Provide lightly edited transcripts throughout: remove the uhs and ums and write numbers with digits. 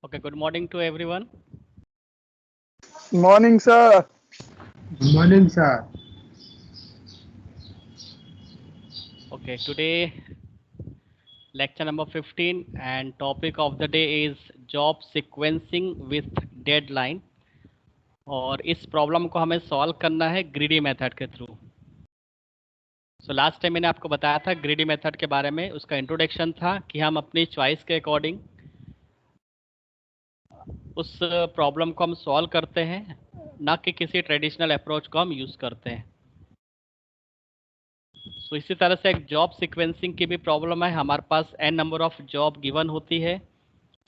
Okay, good morning to everyone. Morning, sir. Good morning, sir. Okay, today lecture number 15 and topic of the day is job sequencing with deadline और इस problem को हमें solve करना है greedy method के through. So last time मैंने आपको बताया था ग्रीडी मेथड के बारे में, उसका इंट्रोडक्शन था कि हम अपनी चॉइस के अकॉर्डिंग उस प्रॉब्लम को हम सॉल्व करते हैं, ना कि किसी ट्रेडिशनल अप्रोच को हम यूज़ करते हैं। तो इसी तरह से एक जॉब सीक्वेंसिंग की भी प्रॉब्लम है। हमारे पास n number of job given होती है,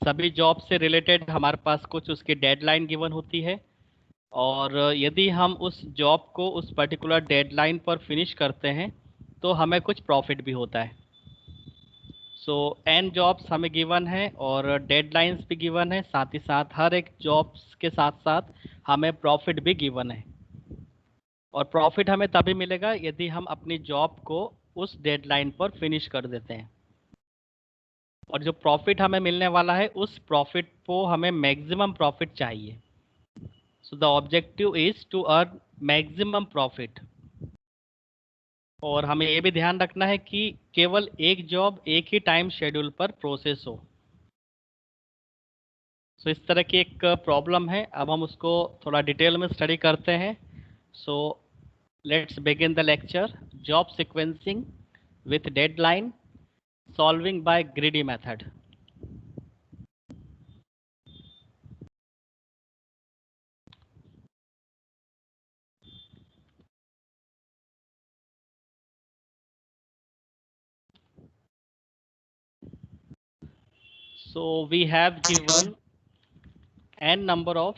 सभी जॉब से रिलेटेड हमारे पास कुछ उसकी डेडलाइन गिवन होती है, और यदि हम उस जॉब को उस पर्टिकुलर डेडलाइन पर फिनिश करते हैं तो हमें कुछ प्रॉफिट भी होता है। सो n जॉब्स हमें गिवन है और डेडलाइंस भी गिवन है, साथ ही साथ हर एक जॉब्स के साथ साथ हमें प्रॉफिट भी गिवन है। और प्रॉफिट हमें तभी मिलेगा यदि हम अपनी जॉब को उस डेडलाइन पर फिनिश कर देते हैं, और जो प्रॉफिट हमें मिलने वाला है उस प्रॉफिट को हमें मैक्सिमम प्रॉफिट चाहिए। So the objective is to earn maximum profit. और हमें ये भी ध्यान रखना है कि केवल एक जॉब एक ही टाइम शेड्यूल पर प्रोसेस हो। सो इस तरह की एक प्रॉब्लम है। अब हम उसको थोड़ा डिटेल में स्टडी करते हैं। So let's begin the lecture, job sequencing with deadline, solving by greedy method. So we have given n number of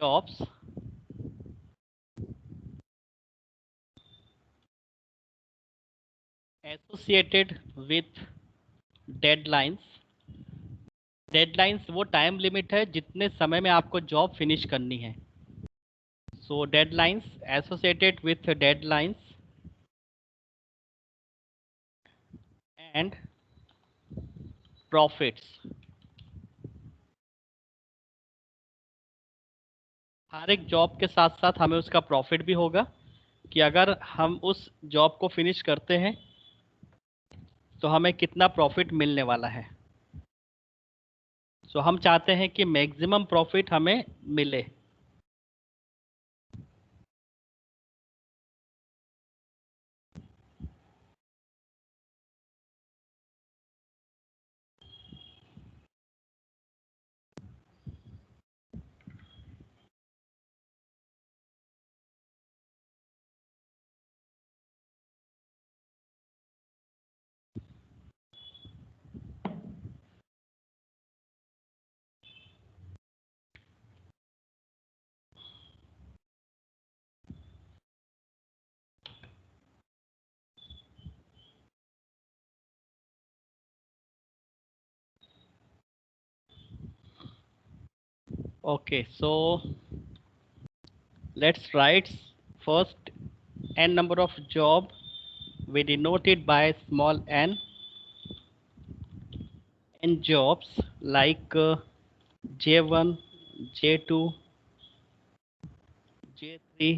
jobs associated with deadlines. Deadlines वो टाइम लिमिट है जितने समय में आपको जॉब फिनिश करनी है। So deadlines associated with deadlines and profits. हर एक जॉब के साथ साथ हमें उसका प्रॉफिट भी होगा कि अगर हम उस जॉब को फिनिश करते हैं तो हमें कितना प्रॉफिट मिलने वाला है। सो हम चाहते हैं कि मैक्सिमम प्रॉफिट हमें मिले। Okay, so let's write first n number of job. We denote it by small n. N jobs like J1, J2, J3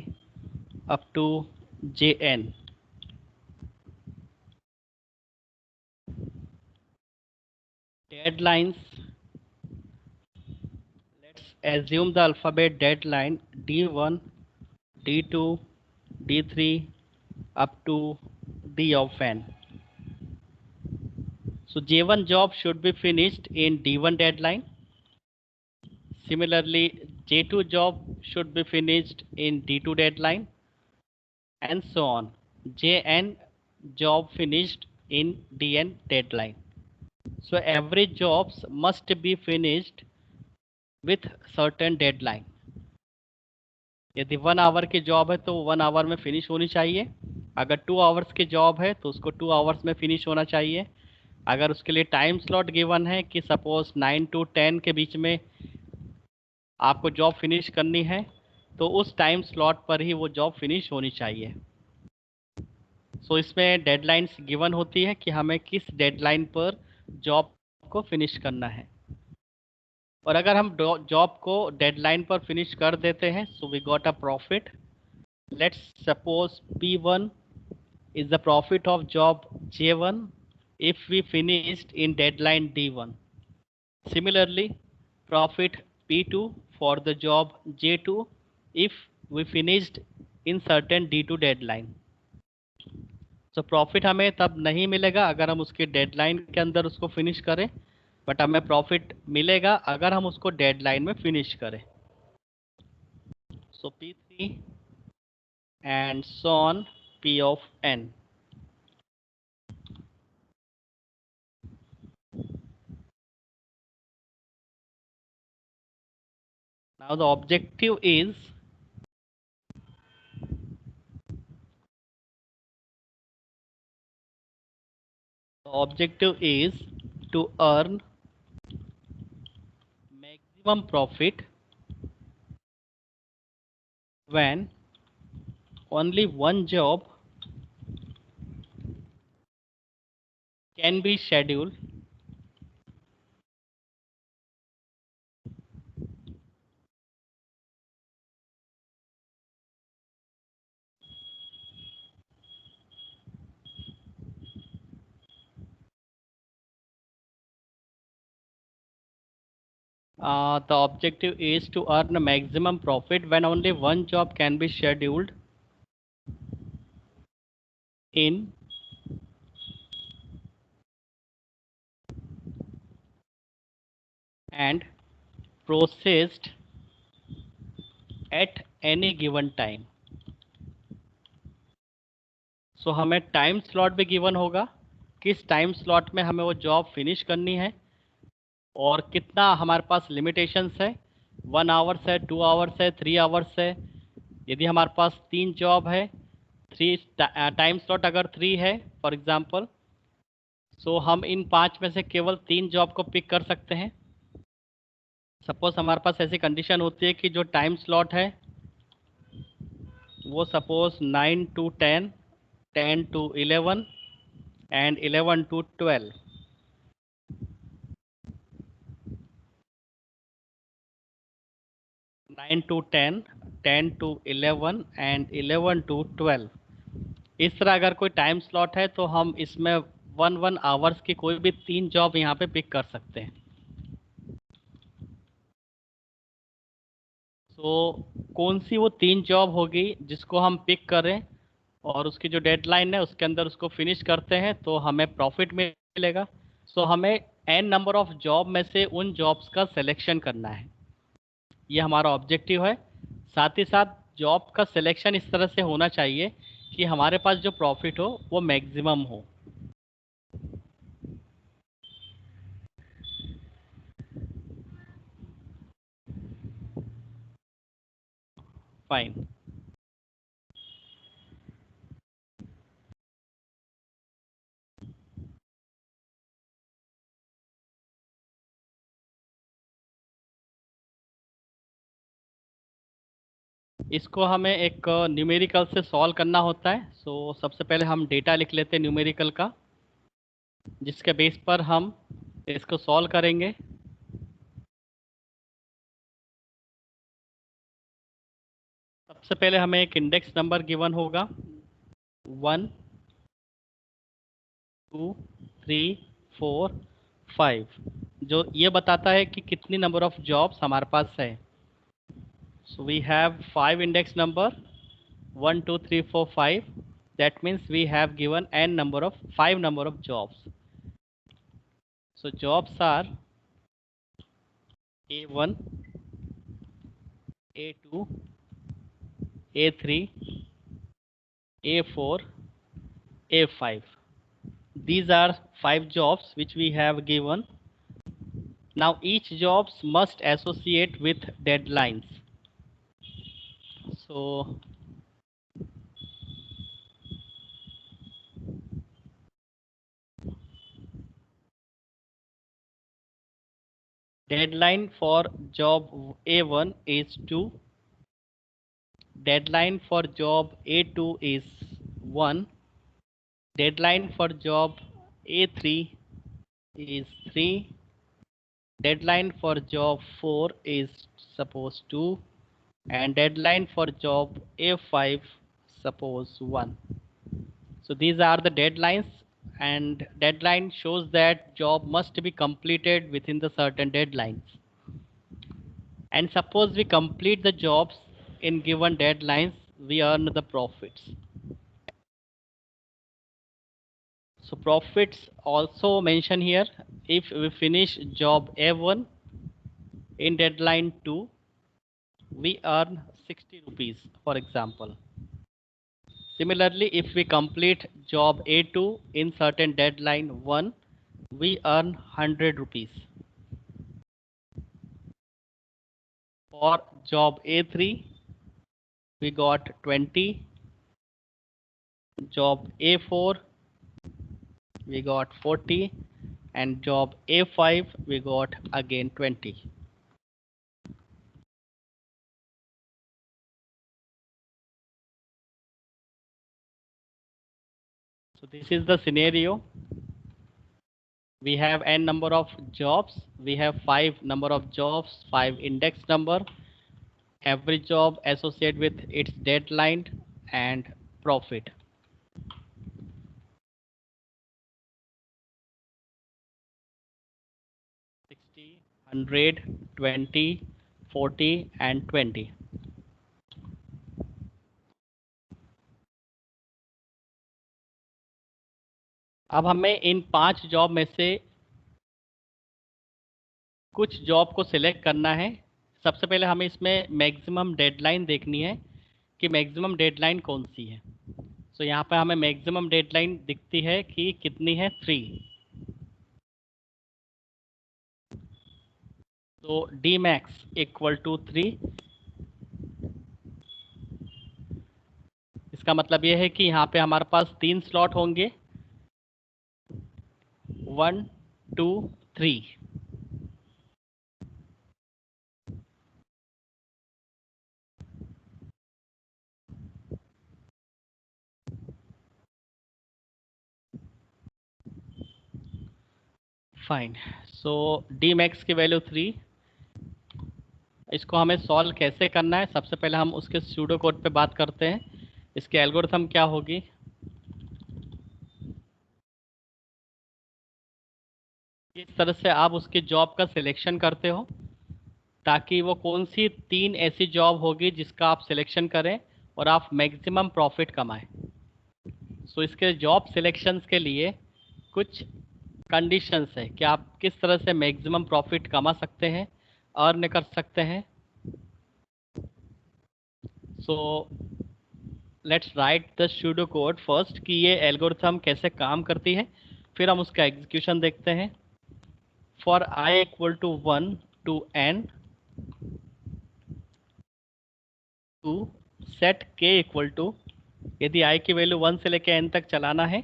up to Jn. Deadlines, let's assume the alphabet deadline D1, D2, D3 up to D of n. So J1 job should be finished in D1 deadline. Similarly, J2 job should be finished in D2 deadline, and so on. Jn job finished in Dn deadline. So every jobs must be finished with certain deadline. यदि 1 our की job है तो 1 our में finish होनी चाहिए। अगर 2 hours की job है तो उसको 2 आवर्स में फिनिश होना चाहिए। अगर उसके लिए टाइम स्लॉट गिवन है कि सपोज 9 to 10 के बीच में आपको जॉब फिनिश करनी है, तो उस टाइम स्लॉट पर ही वो जॉब फिनिश होनी चाहिए। सो इसमें डेडलाइंस गिवन होती है कि हमें किस डेडलाइन पर जॉब को फिनिश करना है। और अगर हम जॉब को डेडलाइन पर फिनिश कर देते हैं, so we got a profit. Let's suppose P1 is the profit of job J1 if we finished in deadline D1. Similarly, profit P2 for the job J2 if we finished in certain D2 deadline. तो profit हमें तब नहीं मिलेगा अगर हम उसके deadline के अंदर उसको फिनिश करें, बट हमें प्रॉफिट मिलेगा अगर हम उसको डेडलाइन में फिनिश करें। सो P3 and so on P of n. Now the objective is to earn maximum profit when only one job can be scheduled the objective is to earn a maximum profit when only one job can be scheduled in and processed at any given time. सो हमें time slot भी given होगा, किस time slot में हमें वो job finish करनी है और कितना हमारे पास लिमिटेशंस है, 1 आवर्स है, 2 आवर्स है, 3 आवर्स है। यदि हमारे पास 3 जॉब है, 3 टाइम स्लॉट अगर 3 है फॉर एग्जांपल, सो हम इन 5 में से केवल 3 जॉब को पिक कर सकते हैं। सपोज हमारे पास ऐसी कंडीशन होती है कि जो टाइम स्लॉट है वो suppose 9 to 10, 10 to 11 and 11 to 12। 9 to 10, 10 to 11 and 11 to 12। इस तरह अगर कोई टाइम स्लॉट है तो हम इसमें 1 आवर्स की कोई भी 3 जॉब यहाँ पे पिक कर सकते हैं। तो कौन सी वो 3 जॉब होगी जिसको हम पिक करें और उसकी जो डेडलाइन है उसके अंदर उसको फिनिश करते हैं तो हमें प्रॉफिट मिलेगा। सो हमें n नंबर ऑफ जॉब में से उन जॉब्स का सिलेक्शन करना है, ये हमारा ऑब्जेक्टिव है। साथ ही साथ जॉब का सिलेक्शन इस तरह से होना चाहिए कि हमारे पास जो प्रॉफिट हो वो मैक्सिमम हो। फाइन। इसको हमें एक न्यूमेरिकल से सॉल्व करना होता है। सो सबसे पहले हम डेटा लिख लेते हैं न्यूमेरिकल का, जिसके बेस पर हम इसको सॉल्व करेंगे। सबसे पहले हमें एक इंडेक्स नंबर गिवन होगा 1 2 3 4 5, जो ये बताता है कि कितनी नंबर ऑफ जॉब्स हमारे पास है। So we have 5 index number 1 2 3 4 5। that means we have given n number of 5 number of jobs. So jobs are A1, A2, A3, A4, A5. These are 5 jobs which we have given. Now each jobs must associate with deadlines. So deadline for job A1 is 2, deadline for job A2 is 1, deadline for job A3 is 3, deadline for job 4 is suppose 2 and deadline for job A5 suppose 1. So these are the deadlines, and deadline shows that job must be completed within the certain deadlines. And suppose we complete the jobs in given deadlines, we earn the profits. So profits also mention here, if we finish job A1 in deadline 2, we earn 60 rupees, for example. Similarly, if we complete job A2 in certain deadline 1, we earn 100 rupees. For job A3, we got 20. Job A4, we got 40. And job A5, we got again 20. So this is the scenario. We have n number of jobs. We have 5 number of jobs, 5 index number. Every job associated with its deadline and profit. 60, 100, 20, 40 and 20. अब हमें इन 5 job में से कुछ job को select करना है। सबसे पहले हमें इसमें मैक्सिमम डेडलाइन देखनी है कि मैक्सिमम डेडलाइन कौन सी है। सो यहाँ पे हमें मैक्सिमम डेडलाइन दिखती है कि कितनी है, 3। तो डी मैक्स इक्वल टू 3। इसका मतलब ये है कि यहाँ पे हमारे पास 3 स्लॉट होंगे, 1, 2, 3। फाइन। सो डी मैक्स की वैल्यू 3। इसको हमें सॉल्व कैसे करना है, सबसे पहले हम उसके सूडो कोड पे बात करते हैं। इसकी एल्गोरिथम क्या होगी, किस तरह से आप उसकी जॉब का सिलेक्शन करते हो ताकि वो कौन सी 3 ऐसी जॉब होगी जिसका आप सिलेक्शन करें और आप मैक्सिमम प्रॉफिट कमाएं। सो इसके जॉब सिलेक्शंस के लिए कुछ कंडीशंस है कि आप किस तरह से मैक्सिमम प्रॉफिट कमा सकते हैं, अर्न कर सकते हैं। So let's write the pseudo code first कि ये एल्गोरिथम कैसे काम करती है, फिर हम उसका एग्जीक्यूशन देखते हैं। For i equal to 1 to n to set k equal to, यदि i की वैल्यू 1 से लेकर n तक चलाना है।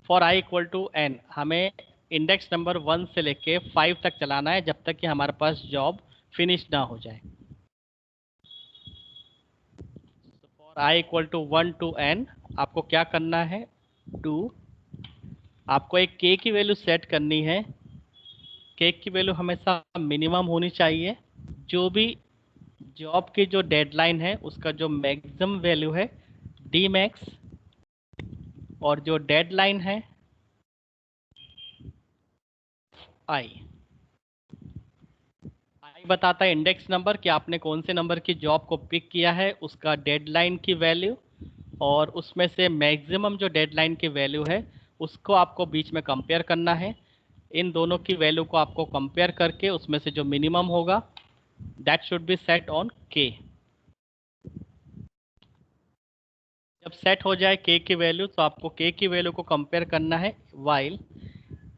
For i equal to n, हमें इंडेक्स नंबर 1 से लेके 5 तक चलाना है जब तक कि हमारे पास जॉब फिनिश ना हो जाए। For i equal to 1 to n, आपको क्या करना है, 2। आपको एक k की वैल्यू सेट करनी है। k की वैल्यू हमेशा मिनिमम होनी चाहिए। जो भी जॉब की जो डेडलाइन है उसका जो मैक्सिमम वैल्यू है डी मैक्स, और जो डेडलाइन है आई बताता है इंडेक्स नंबर कि आपने कौन से नंबर की जॉब को पिक किया है, उसका डेडलाइन की वैल्यू, और उसमें से मैक्सिमम जो डेडलाइन की वैल्यू है उसको आपको बीच में कंपेयर करना है। इन दोनों की वैल्यू को आपको कंपेयर करके उसमें से जो मिनिमम होगा that should be set on के। जब सेट हो जाए k की वैल्यू तो आपको k की वैल्यू को कंपेयर करना है while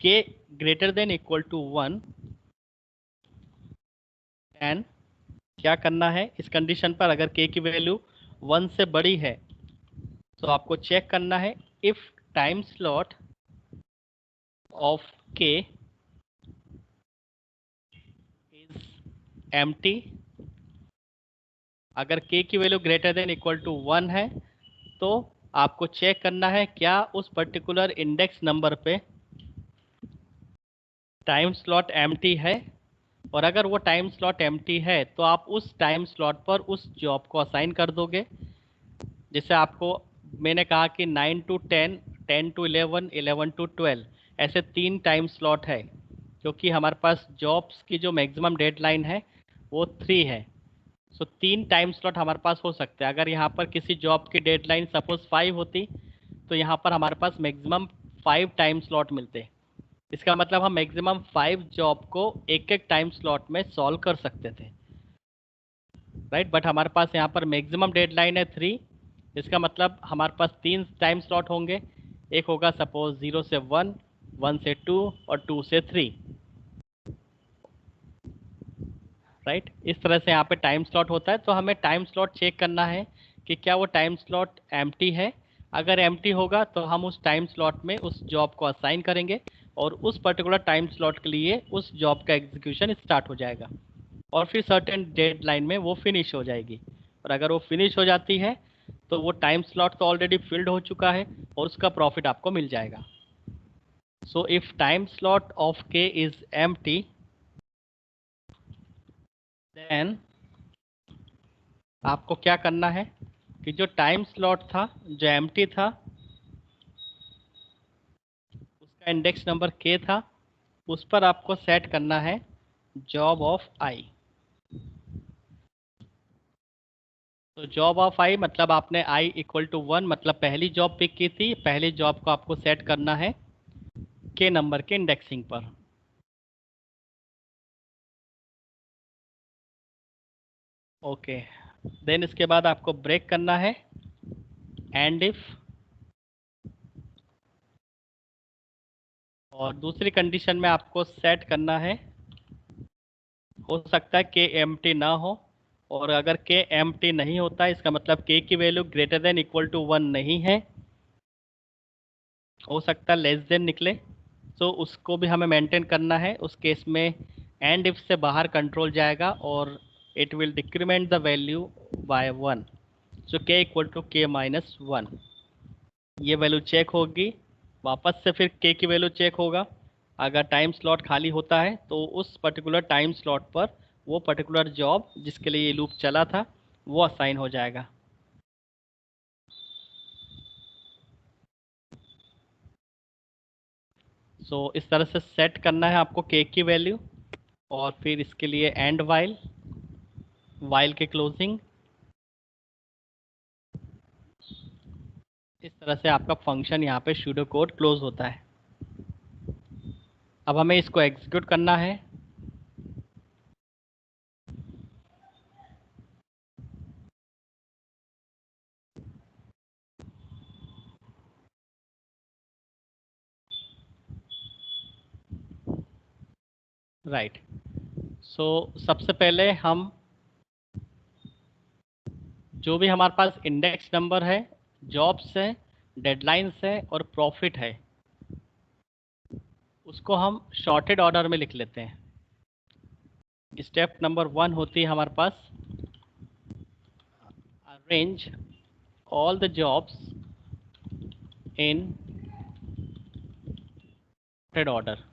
k greater than equal to 1 and क्या करना है इस कंडीशन पर, अगर k की वैल्यू 1 से बड़ी है तो आपको चेक करना है if time slot of k is empty. अगर k की value greater than equal to 1 है तो आपको चेक करना है क्या उस पर्टिकुलर इंडेक्स नंबर पे टाइम स्लॉट एम्प्टी है, और अगर वो टाइम स्लॉट एम्प्टी है तो आप उस टाइम स्लॉट पर उस जॉब को असाइन कर दोगे। जैसे आपको मैंने कहा कि 9 to 10, 10 to 11, 11 to 12, ऐसे 3 टाइम स्लॉट है, क्योंकि हमारे पास जॉब्स की जो मैक्सिमम डेडलाइन है वो 3 है। सो 3 टाइम स्लॉट हमारे पास हो सकते हैं। अगर यहाँ पर किसी जॉब की डेडलाइन सपोज 5 होती तो यहाँ पर हमारे पास मैक्सिमम 5 टाइम स्लॉट मिलते। इसका मतलब हम मैक्सिमम 5 जॉब को एक एक टाइम स्लॉट में सॉल्व कर सकते थे, राइट। बट हमारे पास यहाँ पर मैक्सिमम डेडलाइन है 3। इसका मतलब हमारे पास 3 टाइम स्लॉट होंगे। एक होगा सपोज 0 से 1, 1 से 2 और 2 से 3, राइट। इस तरह से यहाँ पे टाइम स्लॉट होता है। तो हमें टाइम स्लॉट चेक करना है कि क्या वो टाइम स्लॉट एम्प्टी है। अगर एम्प्टी होगा तो हम उस टाइम स्लॉट में उस जॉब को असाइन करेंगे, और उस पर्टिकुलर टाइम स्लॉट के लिए उस जॉब का एग्जीक्यूशन स्टार्ट हो जाएगा, और फिर सर्टेन डेडलाइन में वो फिनिश हो जाएगी। और अगर वो फिनिश हो जाती है तो वो टाइम स्लॉट तो ऑलरेडी फिल्ड हो चुका है और उसका प्रॉफिट आपको मिल जाएगा। So if time slot of के इज एम्प्टी, देन आपको क्या करना है कि जो टाइम स्लॉट था जो एम्प्टी था उसका इंडेक्स नंबर के था, उस पर आपको सेट करना है जॉब ऑफ आई। तो जॉब ऑफ आई मतलब आपने आई इक्वल टू 1 मतलब पहली जॉब पिक की थी, पहली जॉब को आपको सेट करना है के नंबर के इंडेक्सिंग पर। ओके, देन इसके बाद आपको ब्रेक करना है एंड इफ, और दूसरी कंडीशन में आपको सेट करना है, हो सकता है के एम्प्टी ना हो, और अगर के एम्प्टी नहीं होता है इसका मतलब के की value greater than equal to 1 नहीं है, हो सकता है लेस देन निकले। तो उसको भी हमें मेंटेन करना है। उस केस में एंड इफ से बाहर कंट्रोल जाएगा और it will decrement the value by 1, so k equal to के माइनस 1। ये वैल्यू चेक होगी, वापस से फिर के की वैल्यू चेक होगा। अगर टाइम स्लॉट खाली होता है तो उस पर्टिकुलर टाइम स्लॉट पर वो पर्टिकुलर जॉब जिसके लिए ये लूप चला था वो असाइन हो जाएगा। सो इस तरह से सेट करना है आपको के की वैल्यू, और फिर इसके लिए एंड वाइल, वाइल के क्लोजिंग, इस तरह से आपका फंक्शन यहाँ पे सूडो कोड क्लोज होता है। अब हमें इसको एग्जीक्यूट करना है। राइट। सो सबसे पहले हम जो भी हमारे पास इंडेक्स नंबर है, जॉब्स है, डेडलाइंस है और प्रॉफिट है, उसको हम शॉर्टेड ऑर्डर में लिख लेते हैं। स्टेप नंबर 1 होती है हमारे पास arrange all the jobs in sorted order.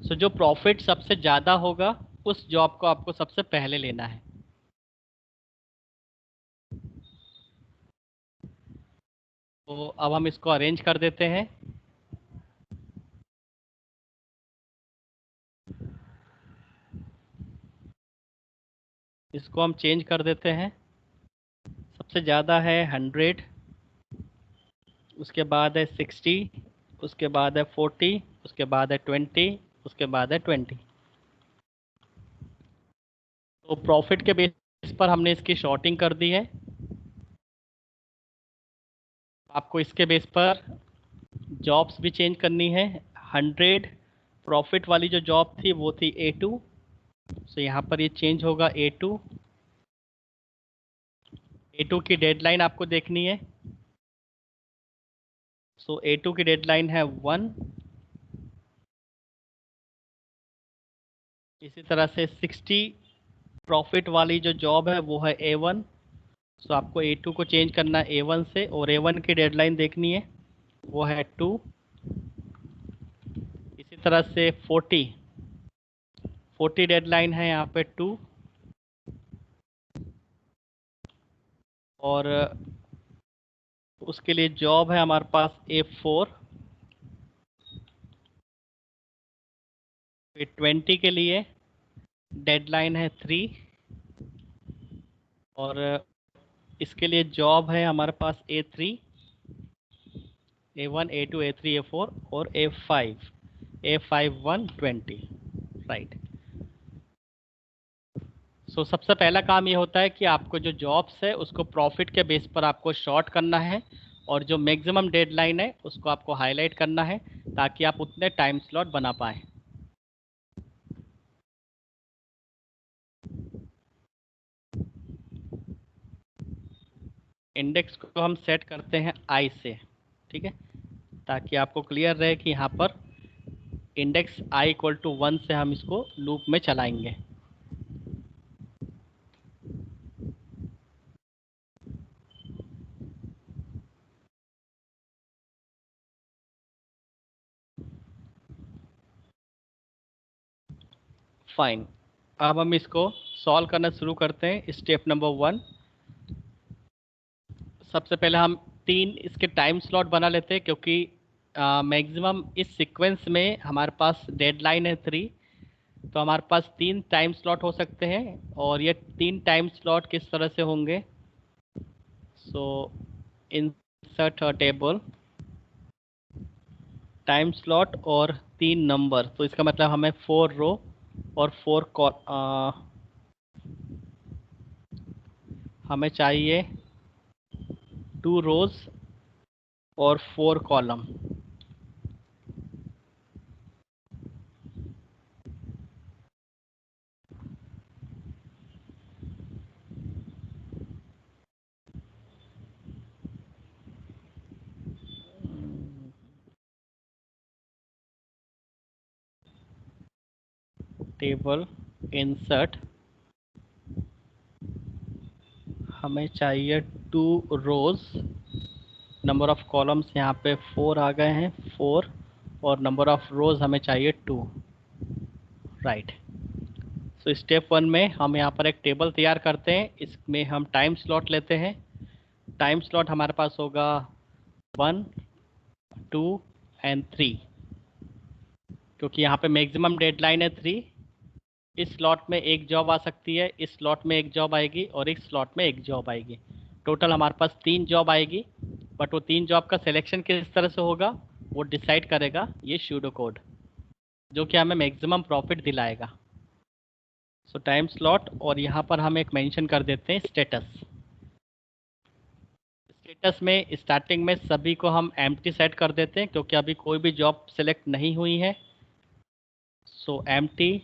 So जो प्रॉफिट सबसे ज़्यादा होगा उस जॉब को आपको सबसे पहले लेना है। तो अब हम इसको अरेंज कर देते हैं। इसको हम चेंज कर देते हैं। सबसे ज़्यादा है 100, उसके बाद है 60, उसके बाद है 40, उसके बाद है 20, उसके बाद है 20। तो प्रॉफिट के बेस पर हमने इसकी शॉर्टिंग कर दी है। आपको इसके बेस पर जॉब्स भी चेंज करनी है। 100 प्रॉफिट वाली जो जॉब थी वो थी A2, सो यहाँ पर ये चेंज होगा A2। A2 की डेडलाइन आपको देखनी है, सो A2 की डेडलाइन है 1। इसी तरह से 60 प्रॉफिट वाली जो जॉब है वो है A1, सो आपको A2 को चेंज करना है A1 से, और A1 की डेडलाइन देखनी है वो है 2। इसी तरह से 40 डेडलाइन है यहाँ पे 2, और उसके लिए जॉब है हमारे पास A4। फिर 20 के लिए डेडलाइन है 3, और इसके लिए जॉब है हमारे पास A3, A1, A2, A3, A4 और A5 120, राइट। सो सबसे पहला काम ये होता है कि आपको जो जॉब्स है उसको प्रॉफिट के बेस पर आपको शॉर्ट करना है, और जो मैक्सिमम डेडलाइन है उसको आपको हाईलाइट करना है ताकि आप उतने टाइम स्लॉट बना पाएँ। इंडेक्स को हम सेट करते हैं आई से, ठीक है, ताकि आपको क्लियर रहे कि यहाँ पर इंडेक्स आई इक्वल टू 1 से हम इसको लूप में चलाएंगे। फाइन, अब हम इसको सॉल्व करना शुरू करते हैं। स्टेप नंबर 1, सबसे पहले हम 3 इसके टाइम स्लॉट बना लेते हैं, क्योंकि मैक्सिमम इस सीक्वेंस में हमारे पास डेडलाइन है 3, तो हमारे पास 3 टाइम स्लॉट हो सकते हैं। और ये 3 टाइम स्लॉट किस तरह से होंगे? So insert a table, time slot और 3 नंबर, तो इसका मतलब हमें 4 रो और 4 हमें चाहिए 2 रोज और 4 कॉलम। टेबल इंसर्ट, हमें चाहिए 2 रोज, नंबर ऑफ कॉलम्स यहाँ पे 4 आ गए हैं 4, और नंबर ऑफ रोज हमें चाहिए 2, राइट। सो स्टेप 1 में हम यहाँ पर एक टेबल तैयार करते हैं। इसमें हम टाइम स्लॉट लेते हैं। टाइम स्लॉट हमारे पास होगा 1, 2 एंड 3, क्योंकि यहाँ पे मैक्सिमम डेडलाइन है 3। इस स्लॉट में एक जॉब आ सकती है, इस स्लॉट में एक जॉब आएगी, और इस स्लॉट में एक जॉब आएगी। टोटल हमारे पास 3 जॉब आएगी, बट वो 3 जॉब का सिलेक्शन किस तरह से होगा वो डिसाइड करेगा ये सूडो कोड, जो कि हमें मैक्सिमम प्रॉफिट दिलाएगा। सो टाइम स्लॉट, और यहाँ पर हम एक मेंशन कर देते हैं स्टेटस। स्टेटस में स्टार्टिंग में सभी को हम एम्प्टी सेट कर देते हैं, क्योंकि अभी कोई भी जॉब सेलेक्ट नहीं हुई है। सो empty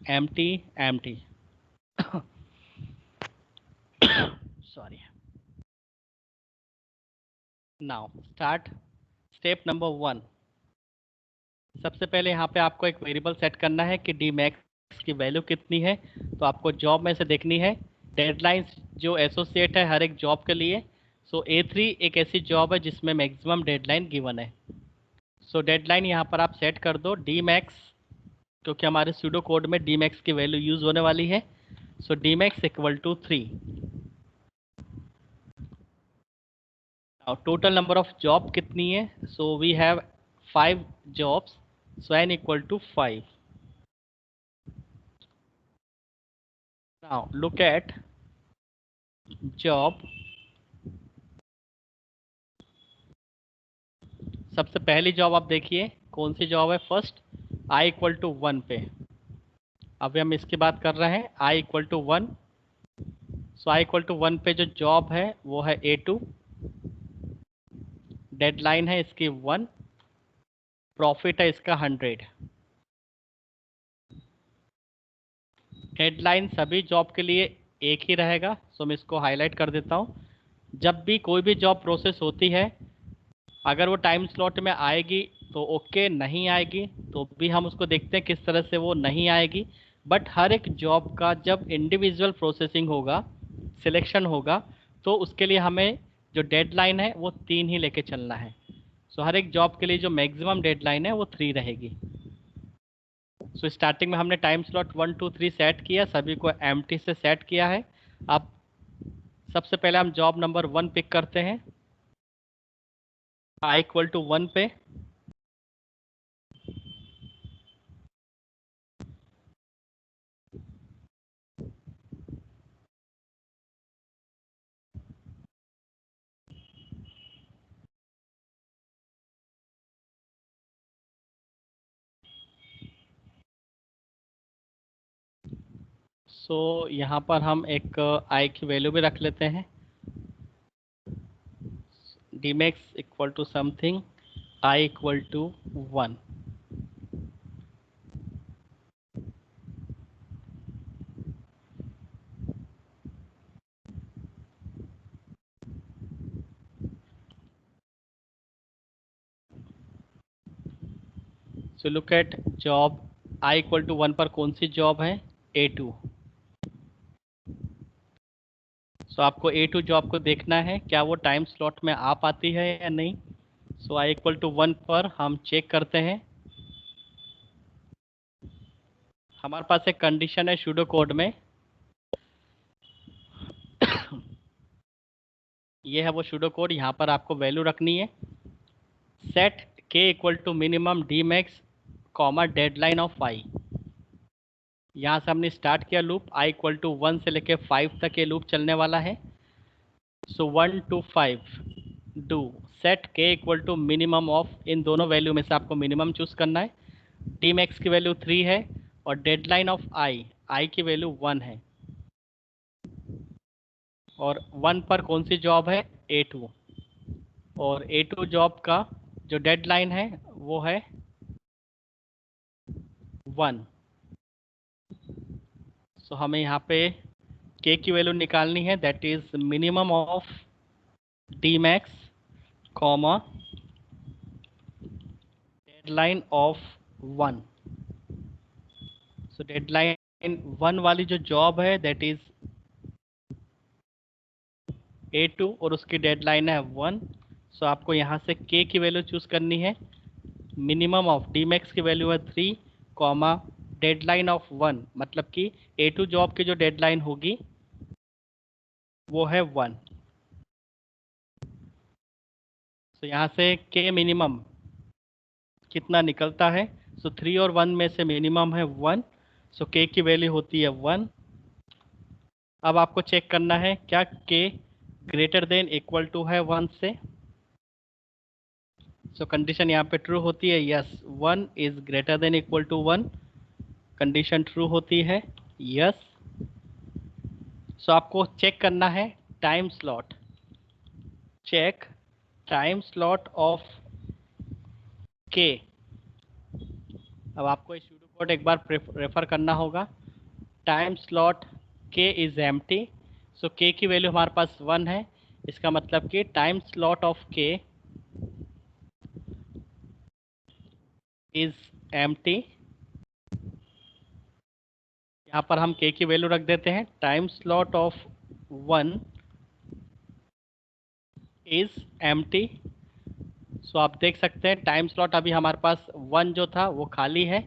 empty empty sorry. Now start step number 1। सबसे पहले यहाँ पे आपको एक वेरिएबल सेट करना है कि डी मैक्स की वैल्यू कितनी है। तो आपको जॉब में से देखनी है डेडलाइंस जो एसोसिएट है हर एक जॉब के लिए। सो A3 एक ऐसी जॉब है जिसमें मैक्सिमम डेडलाइन गिवन है। सो डेडलाइन यहाँ पर आप सेट कर दो डी मैक्स, क्योंकि हमारे सूडो कोड में डी मैक्स की वैल्यू यूज़ होने वाली है। So D max equal to 3। Total number of job कितनी है? So we have 5 jobs, so n equal to 5। Now look at job। सबसे पहली जॉब आप देखिए कौन सी जॉब है, फर्स्ट i इक्वल टू 1 पे। अभी हम इसकी बात कर रहे हैं i equal to 1। So i equal to 1 पे जो जॉब है वो है A2, डेडलाइन है इसकी 1, प्रॉफिट है इसका 100। डेडलाइन सभी जॉब के लिए एक ही रहेगा, सो मैं इसको हाईलाइट कर देता हूँ। जब भी कोई भी जॉब प्रोसेस होती है, अगर वो टाइम स्लॉट में आएगी तो ओके, नहीं आएगी तो भी हम उसको देखते हैं किस तरह से वो नहीं आएगी। बट हर एक जॉब का जब इंडिविजुअल प्रोसेसिंग होगा, सिलेक्शन होगा, तो उसके लिए हमें जो डेडलाइन है वो 3 ही लेके चलना है। सो हर एक जॉब के लिए जो मैक्सिमम डेडलाइन है वो 3 रहेगी। सो स्टार्टिंग में हमने टाइम स्लॉट 1 2 3 सेट किया, सभी को एम्प्टी से सेट किया है। अब सबसे पहले हम जॉब नंबर 1 पिक करते हैं, i इक्वल टू 1 पे। सो यहाँ पर हम एक i की वैल्यू भी रख लेते हैं, dmax equal to something, i equal to 1। So look at job i equal to 1 पर कौन सी जॉब है, A2। सो आपको A2 जॉब को देखना है क्या वो टाइम स्लॉट में आ पाती है या नहीं। सो i इक्वल टू 1 पर हम चेक करते हैं। हमारे पास एक कंडीशन है सूडो कोड में, ये है वो सूडो कोड। यहाँ पर आपको वैल्यू रखनी है set k equal to minimum D max comma deadline of i। यहाँ से हमने स्टार्ट किया लूप, i इक्वल टू 1 से लेके 5 तक ये लूप चलने वाला है। So 1 to 5 do set k equal to minimum of, इन दोनों वैल्यू में से आपको मिनिमम चूज करना है। डी मैक्स की वैल्यू 3 है और डेडलाइन ऑफ i की वैल्यू 1 है। और 1 पर कौन सी जॉब है, A2। और A2 जॉब का जो डेडलाइन है वो है 1। सो हमें यहाँ पे k की वैल्यू निकालनी है, that is minimum of D max comma deadline of 1। So deadline 1 वाली जो जॉब है दैट इज A2 और उसकी डेडलाइन है 1। सो आपको यहाँ से k की वैल्यू चूज करनी है, मिनिमम ऑफ डी मैक्स की वैल्यू है 3 कॉमा डेडलाइन ऑफ 1, मतलब कि A2 जॉब की जो डेडलाइन होगी वो है 1। तो यहाँ से k मिनिमम कितना निकलता है, सो 3 और 1 में से मिनिमम है 1। सो k की वैल्यू होती है 1। अब आपको चेक करना है क्या k greater than equal to है 1 से। सो कंडीशन यहाँ पे ट्रू होती है, yes 1 is greater than equal to 1। Condition true होती है, यस। सो आपको चेक करना है time slot, check time slot of k। अब आपको इस सूडो कोड एक बार रेफर करना होगा। Time slot k is empty, so k की वैल्यू हमारे पास 1 है, इसका मतलब कि time slot of k is empty. यहाँ पर हम k की वैल्यू रख देते हैं, time slot of 1 is empty. So आप देख सकते हैं टाइम स्लॉट अभी हमारे पास 1 जो था वो खाली है,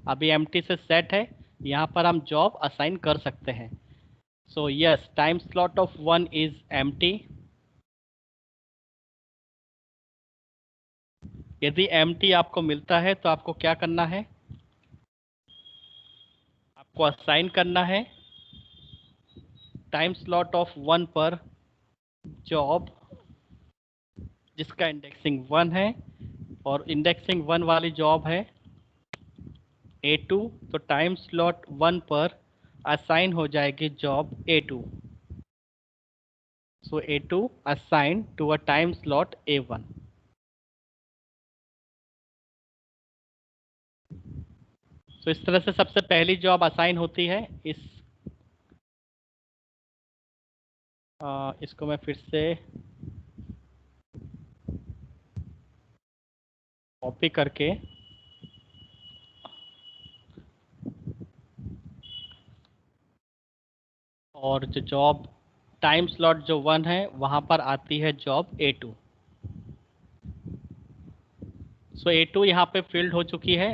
अभी एम्प्टी से सेट है, यहाँ पर हम जॉब असाइन कर सकते हैं। So yes time slot of 1 is empty. यदि एम्प्टी आपको मिलता है तो आपको क्या करना है, आपको असाइन करना है टाइम स्लॉट ऑफ 1 पर जॉब जिसका इंडेक्सिंग 1 है, और इंडेक्सिंग 1 वाली जॉब है A2। तो टाइम स्लॉट 1 पर असाइन हो जाएगी job A2। So A2 assign to a time slot A1। So इस तरह से सबसे पहली जॉब असाइन होती है। इसको मैं फिर से कॉपी करके और जो जॉब टाइम स्लॉट जो 1 है वहाँ पर आती है जॉब A2। सो A2 यहाँ पे फिल्ड हो चुकी है।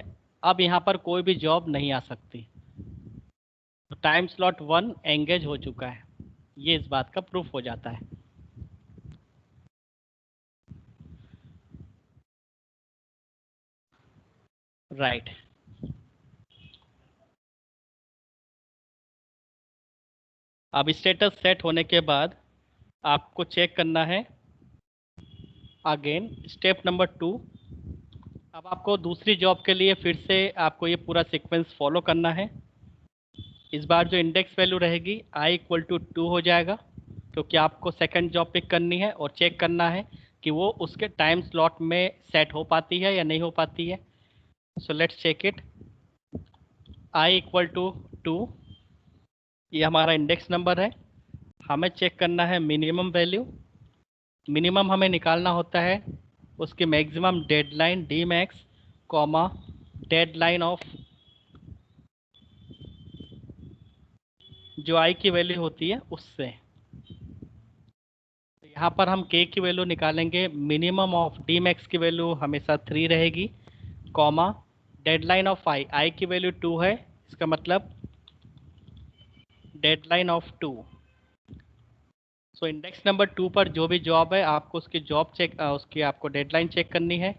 अब यहाँ पर कोई भी जॉब नहीं आ सकती। तो टाइम स्लॉट 1 एंगेज हो चुका है, ये इस बात का प्रूफ हो जाता है। राइट। अब स्टेटस सेट होने के बाद आपको चेक करना है अगेन स्टेप नंबर 2। अब आपको दूसरी जॉब के लिए फिर से आपको ये पूरा सीक्वेंस फॉलो करना है। इस बार जो इंडेक्स वैल्यू रहेगी i इक्वल टू 2 हो जाएगा, क्योंकि आपको सेकंड जॉब पिक करनी है और चेक करना है कि वो उसके टाइम स्लॉट में सेट हो पाती है या नहीं हो पाती है। So let's check it. i equal to 2, ये हमारा इंडेक्स नंबर है। हमें चेक करना है मिनिमम वैल्यू। मिनिमम हमें निकालना होता है उसकी maximum deadline D max comma deadline of जो आई की वैल्यू होती है उससे। तो यहाँ पर हम के की वैल्यू निकालेंगे। मिनिमम ऑफ डी मैक्स की वैल्यू हमेशा 3 रहेगी, कॉमा डेडलाइन ऑफ आई, आई की वैल्यू 2 है, इसका मतलब deadline of 2। So index number 2 पर जो भी जॉब है आपको उसकी जॉब चेक उसकी आपको डेडलाइन चेक करनी है।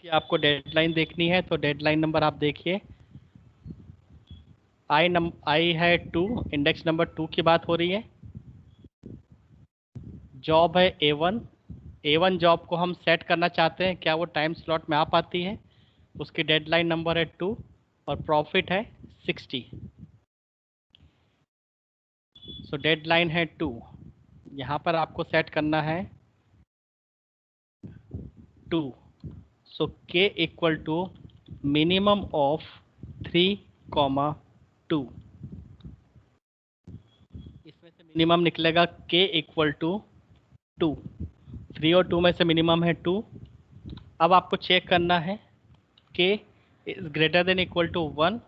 कि आपको डेडलाइन देखनी है तो डेडलाइन नंबर आप देखिए, आई है 2, इंडेक्स नंबर 2 की बात हो रही है। जॉब है A1। A1 जॉब को हम सेट करना चाहते हैं, क्या वो टाइम स्लॉट में आ पाती है। उसकी डेडलाइन नंबर है 2 और प्रॉफिट है 60। सो डेडलाइन है 2, यहाँ पर आपको सेट करना है 2। So k equal to minimum of 3 comma 2। इसमें से मिनिमम निकलेगा के इक्वल टू 2। 3 और 2 में से मिनिमम है 2। अब आपको चेक करना है k is greater than equal to 1।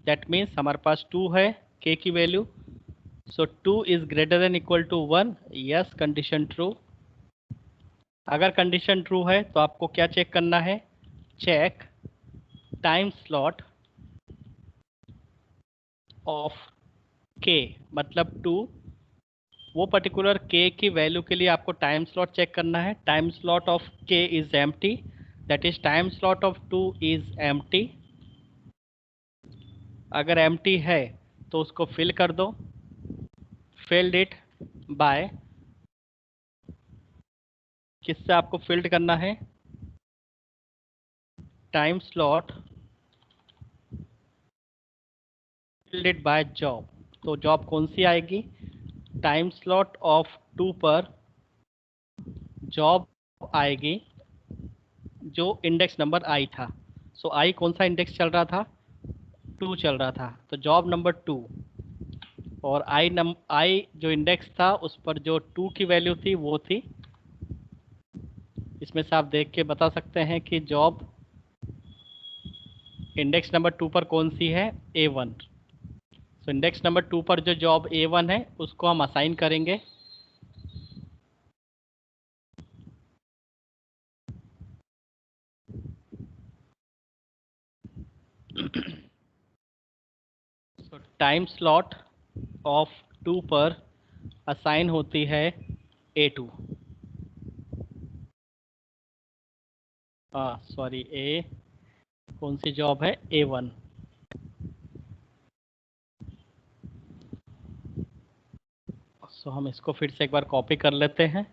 That means हमारे पास 2 है के की value. So 2 is greater than equal to 1, yes condition true. अगर कंडीशन ट्रू है तो आपको क्या चेक करना है, चेक टाइम स्लॉट ऑफ के, मतलब 2, वो पर्टिकुलर के की वैल्यू के लिए आपको टाइम स्लॉट चेक करना है। टाइम स्लॉट ऑफ के is empty, that is time slot of 2 is empty. अगर एम्प्टी है तो उसको फिल कर दो। फिल्ड इट बाय, किससे आपको फिल्ड करना है, time slot filled it by job. तो जॉब कौन सी आएगी, टाइम स्लॉट ऑफ 2 पर जॉब आएगी जो इंडेक्स नंबर आई था। सो आई कौन सा इंडेक्स चल रहा था, 2 चल रहा था, तो जॉब नंबर 2। और आई जो इंडेक्स था उस पर जो 2 की वैल्यू थी वो थी, इसमें से आप देख के बता सकते हैं कि जॉब इंडेक्स नंबर 2 पर कौन सी है, A1। सो इंडेक्स नंबर 2 पर जो जॉब A1 है उसको हम असाइन करेंगे। सो टाइम स्लॉट ऑफ 2 पर असाइन होती है A2, सॉरी ए, कौन सी जॉब है, A1। सो हम इसको फिर से एक बार कॉपी कर लेते हैं।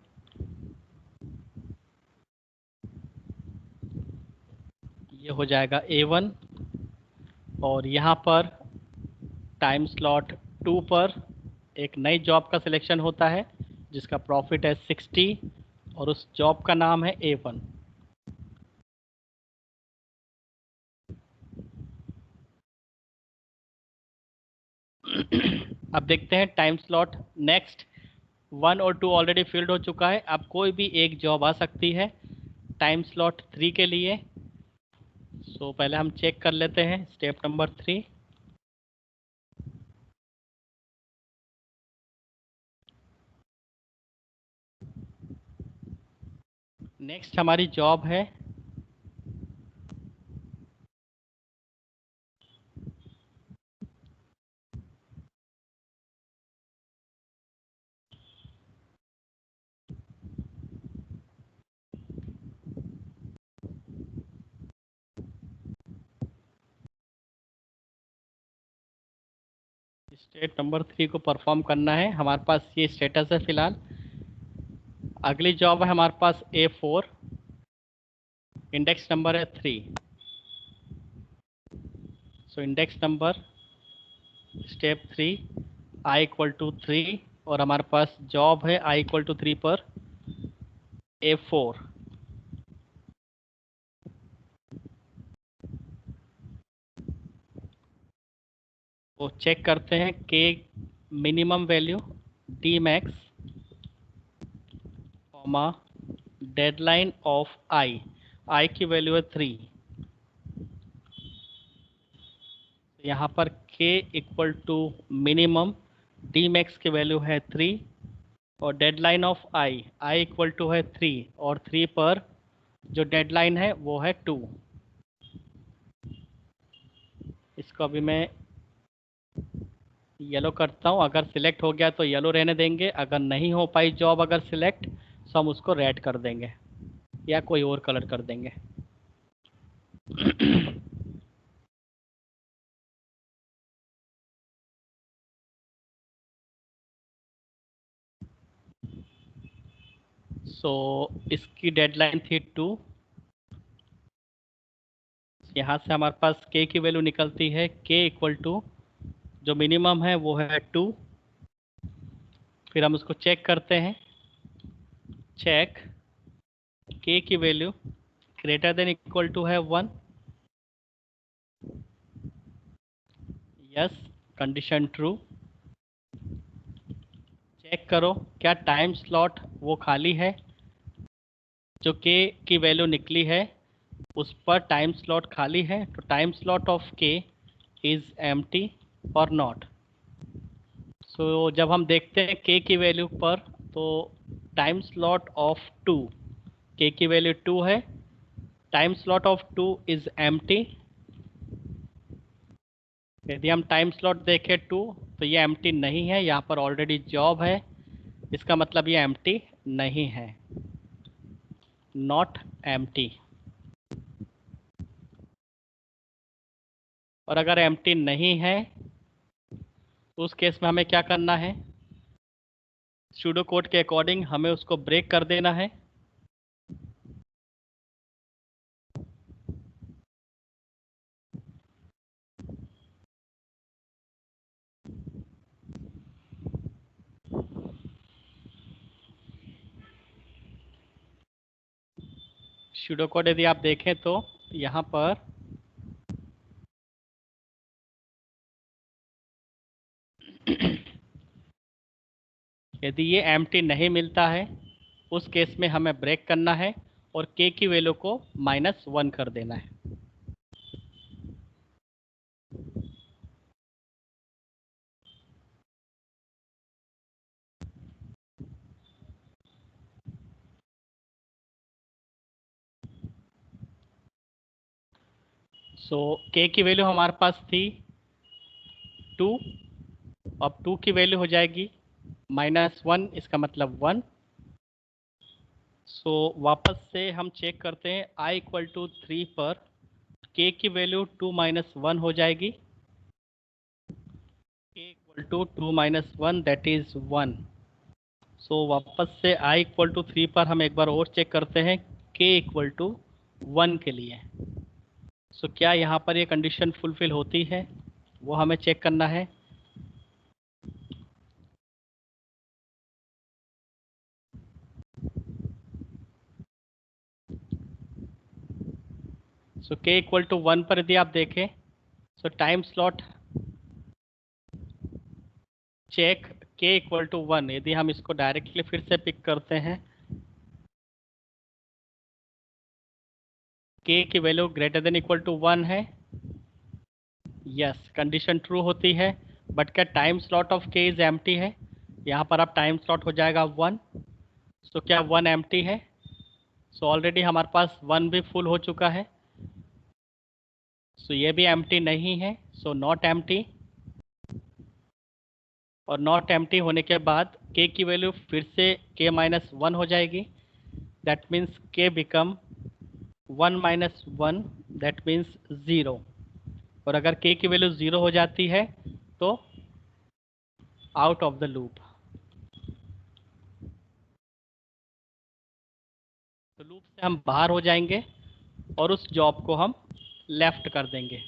ये हो जाएगा A1 और यहाँ पर टाइम स्लॉट 2 पर एक नई जॉब का सिलेक्शन होता है जिसका प्रॉफिट है 60 और उस जॉब का नाम है A1। अब देखते हैं टाइम स्लॉट नेक्स्ट। 1 और 2 ऑलरेडी फिल्ड हो चुका है, अब कोई भी एक जॉब आ सकती है टाइम स्लॉट 3 के लिए। सो पहले हम चेक कर लेते हैं स्टेप नंबर 3। नेक्स्ट हमारी जॉब है स्टेट नंबर 3 को परफॉर्म करना है। हमारे पास ये स्टेटस है फिलहाल। अगली जॉब है हमारे पास A4, इंडेक्स नंबर है 3। So index number step 3 i = 3 और हमारे पास जॉब है i = 3 पर A4। तो चेक करते हैं के minimum value D max comma deadline of i की वैल्यू है 3। यहाँ पर k = मिनिमम, डी मैक्स की वैल्यू है 3 और डेडलाइन ऑफ आई = है 3 और 3 पर जो डेडलाइन है वो है 2। इसको अभी मैं येलो करता हूँ। अगर सिलेक्ट हो गया तो येलो रहने देंगे, अगर नहीं हो पाई जॉब अगर सिलेक्ट तो हम उसको रेड कर देंगे या कोई और कलर कर देंगे। सो इसकी डेडलाइन थी 2। यहाँ से हमारे पास k की वैल्यू निकलती है k = जो मिनिमम है वो है 2। फिर हम उसको चेक करते हैं। चेक k की value greater than equal to है 1। Yes, condition true. चेक करो क्या टाइम स्लॉट वो खाली है, जो k की वैल्यू निकली है उस पर टाइम स्लॉट खाली है। तो time slot of k is empty और नॉट। सो जब हम देखते हैं k की वैल्यू पर, तो टाइम स्लॉट ऑफ 2, k की वैल्यू 2 है, time slot of 2 is empty. यदि हम टाइम स्लॉट देखें 2 तो ये एम्प्टी नहीं है, यहाँ पर ऑलरेडी जॉब है, इसका मतलब ये एम्प्टी नहीं है, नॉट एम्प्टी। और अगर एम्प्टी नहीं है तो उस केस में हमें क्या करना है, सूडो कोड के अकॉर्डिंग हमें उसको ब्रेक कर देना है। सूडो कोड यदि आप देखें तो यहाँ पर यदि ये एम्प्टी नहीं मिलता है उस केस में हमें ब्रेक करना है और k की वैल्यू को -1 कर देना है। सो k की वैल्यू हमारे पास थी 2, अब 2 की वैल्यू हो जाएगी -1, इसका मतलब 1। सो वापस से हम चेक करते हैं i = 3 पर k की वैल्यू 2 - 1 हो जाएगी। k = 2 - 1 that is 1। सो वापस से i = 3 पर हम एक बार और चेक करते हैं k = 1 के लिए। सो क्या यहाँ पर ये कंडीशन फुलफिल होती है, वो हमें चेक करना है। सो k = 1 पर यदि आप देखें, so time slot check k = 1, यदि हम इसको डायरेक्टली फिर से पिक करते हैं, k की value greater than equal to 1 है। यस, कंडीशन ट्रू होती है। बट क्या time slot of k is empty है, यहाँ पर अब टाइम स्लॉट हो जाएगा 1। सो क्या 1 एम्प्टी है? सो ऑलरेडी हमारे पास 1 भी फुल हो चुका है, सो ये भी एम्प्टी नहीं है, सो नॉट एम्प्टी। और नॉट एम्प्टी होने के बाद k की वैल्यू फिर से k-1 हो जाएगी, that means k become 1 - 1, that means 0। और अगर k की वैल्यू 0 हो जाती है तो आउट ऑफ द लूप। तो लूप से हम बाहर हो जाएंगे और उस जॉब को हम लेफ्ट कर देंगे।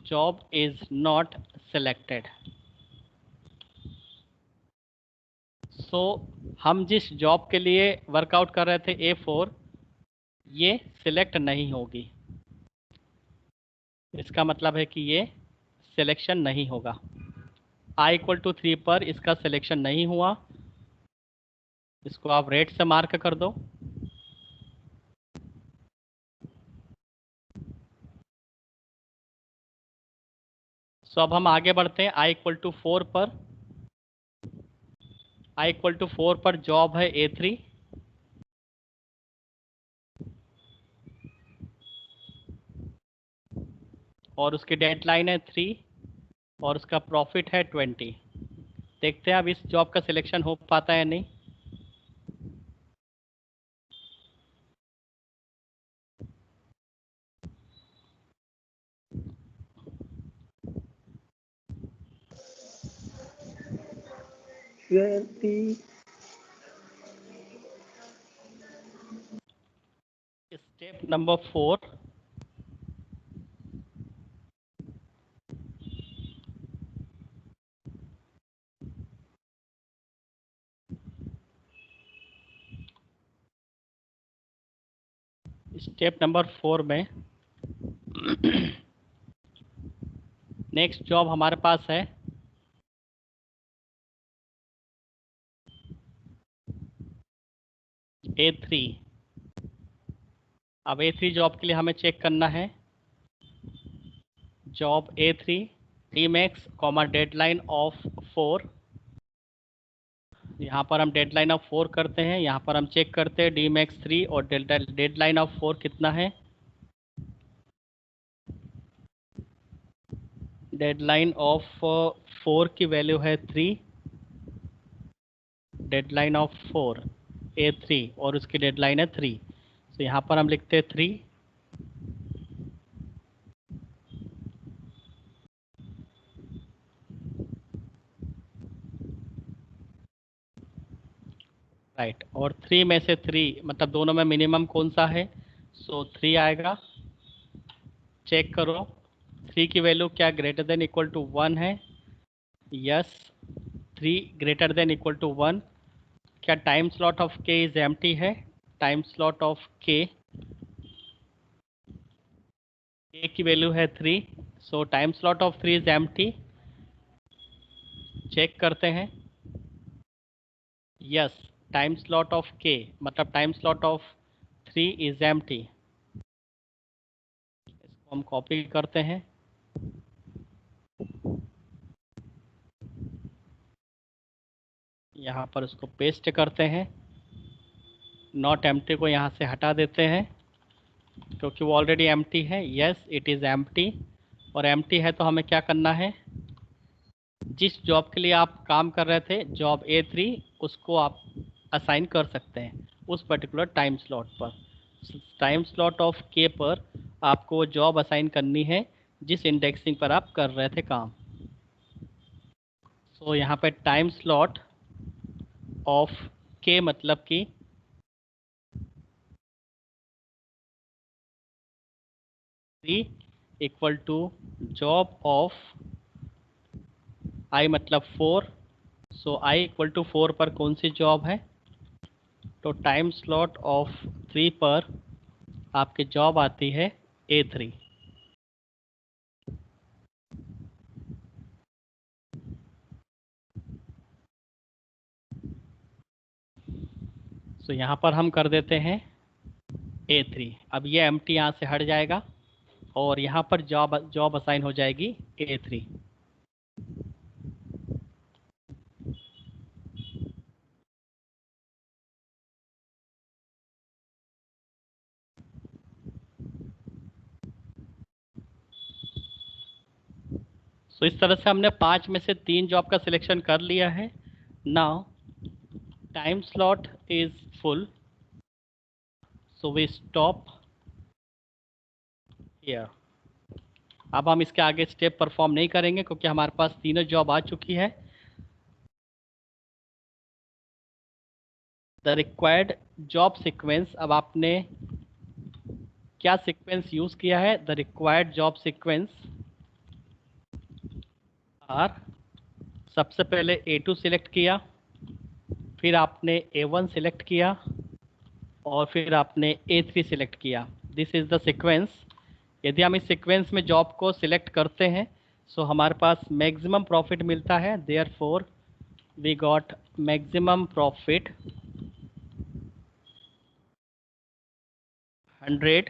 Job is not selected. So हम जिस जॉब के लिए वर्कआउट कर रहे थे A4, ये सिलेक्ट नहीं होगी। इसका मतलब है कि ये सिलेक्शन नहीं होगा। i=3 पर इसका सिलेक्शन नहीं हुआ, इसको आप रेड से मार्क कर दो। सो अब हम आगे बढ़ते हैं i=4 पर। i=4 पर जॉब है A3, और उसकी डेडलाइन है 3 और उसका प्रॉफिट है 20। देखते हैं अब इस जॉब का सिलेक्शन हो पाता है या नहीं। स्टेप नंबर 4, स्टेप नंबर 4 में नेक्स्ट जॉब हमारे पास है A3। अब A3 जॉब के लिए हमें चेक करना है job A3 Dmax, deadline of 4। यहाँ पर हम डेडलाइन ऑफ 4 करते हैं, यहाँ पर हम चेक करते हैं Dmax 3 और डेडलाइन ऑफ 4 कितना है। डेडलाइन ऑफ 4 की वैल्यू है 3, डेडलाइन ऑफ 4 A3 और उसकी डेडलाइन है 3। तो यहाँ पर हम लिखते हैं 3। राइट, और 3 में से 3 मतलब दोनों में मिनिमम कौन सा है, सो 3 आएगा। चेक करो 3 की वैल्यू क्या ग्रेटर देन इक्वल टू 1 है। Yes, 3 greater than equal to 1। क्या time slot of k is empty है। टाइम स्लॉट ऑफ k की वैल्यू है 3, so time slot of 3 is empty. Check करते हैं। Yes, time slot of k मतलब time slot of 3 is empty. इसको हम copy करते हैं, यहाँ पर उसको पेस्ट करते हैं। नॉट एम्प्टी को यहाँ से हटा देते हैं क्योंकि वो ऑलरेडी एम्प्टी है। Yes, it is empty. और एम्प्टी है तो हमें क्या करना है, जिस जॉब के लिए आप काम कर रहे थे जॉब A3, उसको आप असाइन कर सकते हैं उस पर्टिकुलर टाइम स्लॉट पर। टाइम स्लॉट ऑफ k पर आपको वो जॉब असाइन करनी है जिस इंडेक्सिंग पर आप कर रहे थे काम। सो यहाँ पे टाइम स्लॉट ऑफ k मतलब कि equal to job of i मतलब 4। सो i=4 पर कौन सी जॉब है, तो टाइम स्लॉट ऑफ 3 पर आपकी जॉब आती है A3। सो यहाँ पर हम कर देते हैं A3। अब ये एम्प्टी यहाँ से हट जाएगा और यहाँ पर जॉब जॉब असाइन हो जाएगी A3। सो इस तरह से हमने 5 में से 3 जॉब का सिलेक्शन कर लिया है। Now time slot is full, so we stop here. अब हम इसके आगे स्टेप परफॉर्म नहीं करेंगे क्योंकि हमारे पास तीनों जॉब आ चुकी है। द रिक्वायर्ड जॉब सीक्वेंस, अब आपने क्या सीक्वेंस यूज किया है? The required job sequence are, सबसे पहले A2 सिलेक्ट किया, फिर आपने A1 सिलेक्ट किया और फिर आपने A3 सिलेक्ट किया। This is the sequence. यदि हम इस सीक्वेंस में जॉब को सिलेक्ट करते हैं सो हमारे पास मैक्सिमम प्रॉफिट मिलता है। Therefore we got maximum profit 100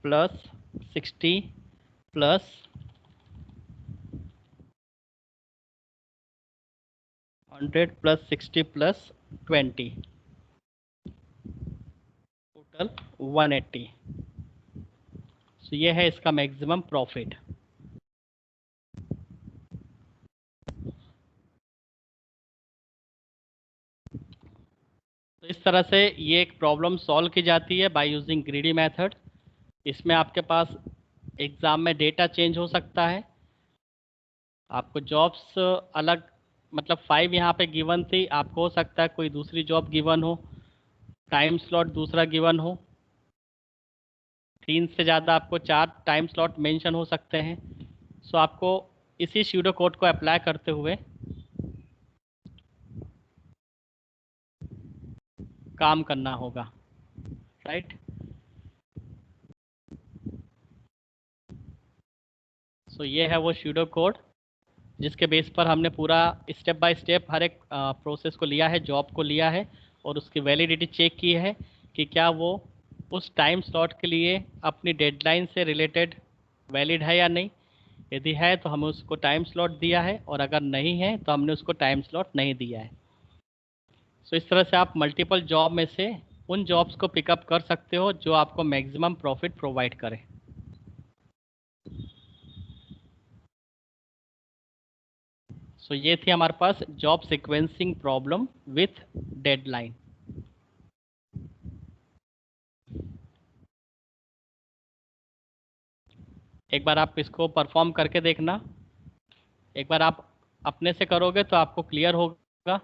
plus 60 plus 100 plus 60 plus 20, total 180। So ये है इसका मैक्सिमम प्रॉफिट। तो इस तरह से ये एक प्रॉब्लम सॉल्व की जाती है बाय यूजिंग ग्रीडी मेथड। इसमें आपके पास एग्ज़ाम में डेटा चेंज हो सकता है। आपको जॉब्स अलग, मतलब 5 यहाँ पे गिवन थी, आपको हो सकता है कोई दूसरी जॉब गिवन हो, टाइम स्लॉट दूसरा गिवन हो, 3 से ज़्यादा आपको 4 टाइम स्लॉट मेंशन हो सकते हैं। सो आपको इसी स्यूडो कोड को अप्लाई करते हुए काम करना होगा, राइट। सो ये है वो स्यूडो कोड जिसके बेस पर हमने पूरा स्टेप बाय स्टेप हर एक प्रोसेस को लिया है, जॉब को लिया है और उसकी वैलिडिटी चेक की है कि क्या वो उस टाइम स्लॉट के लिए अपनी डेडलाइन से रिलेटेड वैलिड है या नहीं। यदि है तो हमें उसको टाइम स्लॉट दिया है और अगर नहीं है तो हमने उसको टाइम स्लॉट नहीं दिया है। सो इस तरह से आप मल्टीपल जॉब में से उन जॉब्स को पिकअप कर सकते हो जो आपको मैक्सिमम प्रॉफिट प्रोवाइड करें। सो ये थी हमारे पास job sequencing problem with deadline. एक बार आप इसको परफॉर्म करके देखना, एक बार आप अपने से करोगे तो आपको क्लियर होगा।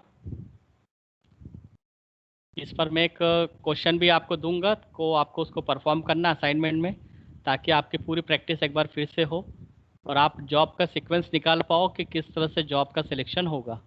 इस पर मैं एक क्वेश्चन भी आपको दूंगा, को आपको उसको परफॉर्म करना असाइनमेंट में, ताकि आपकी पूरी प्रैक्टिस एक बार फिर से हो और आप जॉब का सीक्वेंस निकाल पाओ कि किस तरह से जॉब का सिलेक्शन होगा।